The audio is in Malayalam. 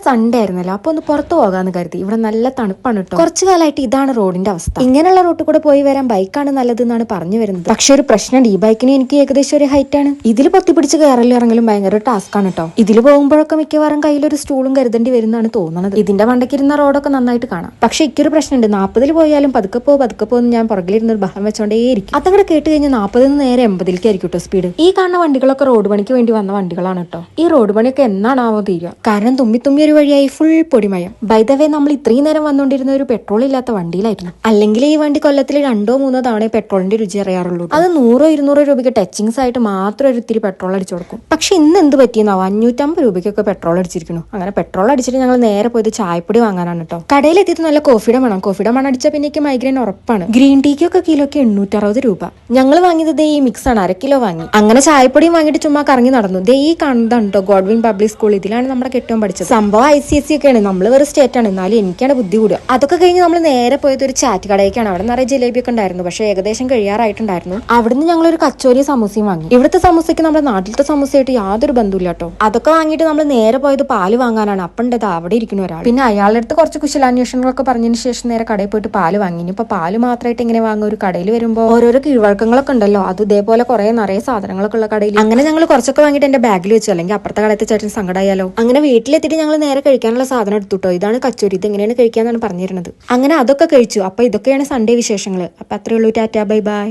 സൺഡേ ആയിരുന്നല്ലോ, അപ്പൊ ഒന്ന് പുറത്തു പോകാന്ന് കരുതി. ഇവിടെ നല്ല തണുപ്പാണ് കേട്ടോ. കുറച്ചു കാലമായിട്ട് ഇതാണ് റോഡിന്റെ അവസ്ഥ. ഇങ്ങനെയുള്ള റോട്ടിൽ കൂടെ പോയി വരാൻ ബൈക്കാണ് നല്ലതെന്നാണ് പറഞ്ഞു വരുന്നത്. പക്ഷെ ഒരു പ്രശ്നമുണ്ട്, ഈ ബൈക്കിന് എനിക്ക് ഏകദേശം ഒരു ഹൈറ്റ് ആണ്. ഇതിൽ പൊത്തിപ്പിടിച്ച് കയറലും ഇറങ്ങലും ഭയങ്കര ടാസ്ക് ആണ് കേട്ടോ. ഇതിൽ പോകുമ്പോഴൊക്കെ മിക്കവാറും കയ്യിലൊരു സ്റ്റൂളും കരുതേണ്ടി വരുന്നതാണ് തോന്നുന്നത്. ഇതിന്റെ വണ്ടക്കിരുന്ന റോഡൊക്കെ നന്നായിട്ട് കാണാം. പക്ഷെ ഇക്കൊരു പ്രശ്നമുണ്ട്, 40 പോയാലും പതുക്കെ പോകുന്ന ഞാൻ പുറകിലിരുന്ന് ഒരു ബഹളം വെച്ചോണ്ടേയിരിക്കും. അതങ്ങടെ കേട്ട് കഴിഞ്ഞാൽ 40 നേരെ 80 ആയിരിക്കും കേട്ടോ സ്പീഡ്. ഈ കാണുന്ന വണ്ടികളൊക്കെ റോഡ് പണിക്ക് വേണ്ടി വന്ന വണ്ടികളാണ് കേട്ടോ. ഈ റോഡ് പണിയൊക്കെ എന്നാണാവോ തീരുക? കാരണം തുമ്മി ഒരു വഴിയായി ഫുൾ പൊടിമയം. ബൈ ദ വേ, നമ്മൾ ഇത്രയും നേരം വന്നുകൊണ്ടിരുന്ന ഒരു പെട്രോൾ ഇല്ലാത്ത വണ്ടിയിലായിരുന്നു. അല്ലെങ്കിൽ ഈ വണ്ടി കൊല്ലത്തിൽ 2-3 തവണ പെട്രോളിന്റെ രുചി അറിയാറുള്ളൂ. അത് 100-200 രൂപയ്ക്ക് ടച്ചിങ്സ് ആയിട്ട് മാത്രം ഒരു ഇത്തിരി പെട്രോൾ അടിച്ചു കൊടുക്കും. പക്ഷെ ഇന്ന് എന്ത് പറ്റിയെന്നാവും, 550 രൂപയ്ക്കൊക്കെ പെട്രോൾ അടിച്ചിരിക്കുന്നു. അങ്ങനെ പെട്രോൾ അടിച്ചിട്ട് ഞങ്ങൾ നേരെ പോയത് ചായപ്പൊടി വാങ്ങാനാണ് കേട്ടോ. കടയിലെത്തിയിട്ട് നല്ല കോഫിയുടെ മണം അടിച്ച പിന്നെ എനിക്ക് മൈഗ്രെയിൻ ഉറപ്പാണ്. ഗ്രീൻ ടീക്കൊക്കെ കിലോയ്ക്ക് 860 രൂപ. ഞങ്ങൾ വാങ്ങിയത് ഈ മിക്സ് ആണ്, 1 കിലോ വാങ്ങി. അങ്ങനെ ചായപ്പൊടിയും വാങ്ങിയിട്ട് ചുമ്മാ കറങ്ങി നടന്നു. ഈ കാണുന്നതാണ് കേട്ടോ ഗോഡ്വിൻ പബ്ലിക് സ്കൂൾ. ഇതിലാണ് നമ്മുടെ കെട്ടിയോൻ പഠിച്ചത്. സംഭവം ICSE ഒക്കെയാണ്, നമ്മൾ വേറെ സ്റ്റേറ്റ് ആണ്. എന്നാലും എനിക്കാണ് ബുദ്ധി കൂടുക. അതൊക്കെ കഴിഞ്ഞ് നമ്മൾ നേരെ പോയത് ഒരു ചാറ്റ് കടയ്ക്കാണ്. അവിടെ നിറയെ ജിലേബിയൊക്കെ ഉണ്ടായിരുന്നു, പക്ഷെ ഏകദേശം കഴിയാറായിട്ടുണ്ടായിരുന്നു. അവിടുന്ന് ഞങ്ങൾ ഒരു കച്ചോരി സമൂസയും വാങ്ങി. ഇവിടുത്തെ സമൂസയ്ക്ക് നമ്മുടെ നാട്ടിലത്തെ സമൂസയായിട്ട് യാതൊരു ബന്ധമില്ല കേട്ടോ. അതൊക്കെ വാങ്ങിയിട്ട് നമ്മൾ നേരെ പോയത് പാല് വാങ്ങാനാണ്. അപ്പം ഉണ്ടത് അവിടെ ഇരിക്കുന്ന ഒരാൾ. പിന്നെ അയാളുടെ അടുത്ത് കുറച്ച് കുശലാന്വേഷണങ്ങളൊക്കെ പറഞ്ഞതിന് ശേഷം നേരെ കടയിൽ പോയിട്ട് പാല് വാങ്ങി. ഇപ്പൊ പാല് മാത്രമായിട്ട് ഇങ്ങനെ വാങ്ങും? ഒരു കടയിൽ വരുമ്പോൾ ഓരോരോ കീഴ്വഴക്കങ്ങളൊക്കെ ഉണ്ടല്ലോ. അത് ഇതേപോലെ നിറയെ സാധനങ്ങളൊക്കെ ഉള്ള കടയിൽ. അങ്ങനെ ഞങ്ങൾ കുറച്ചൊക്കെ വാങ്ങിയിട്ട് എന്റെ ബാഗിൽ വെച്ചു, അല്ലെങ്കിൽ അപ്പുറത്തെ കടയത്തെ ചേട്ടൻ സങ്കടമായാലോ. അങ്ങനെ വീട്ടിലെത്തിയിട്ട് ഞങ്ങൾ നേരെ കഴിക്കാനുള്ള സാധനം എടുത്തുട്ടോ. ഇതാണ് കച്ചോരി, ഇത് എങ്ങനെയാണ് കഴിക്കാന്നാണ് പറഞ്ഞിരുന്നത്. അങ്ങനെ അതൊക്കെ കഴിച്ചു. അപ്പൊ ഇതൊക്കെയാണ് സൺഡേ വിശേഷങ്ങൾ. അപ്പൊ അത്രേ ഉള്ളൂ. Tata, bye bye.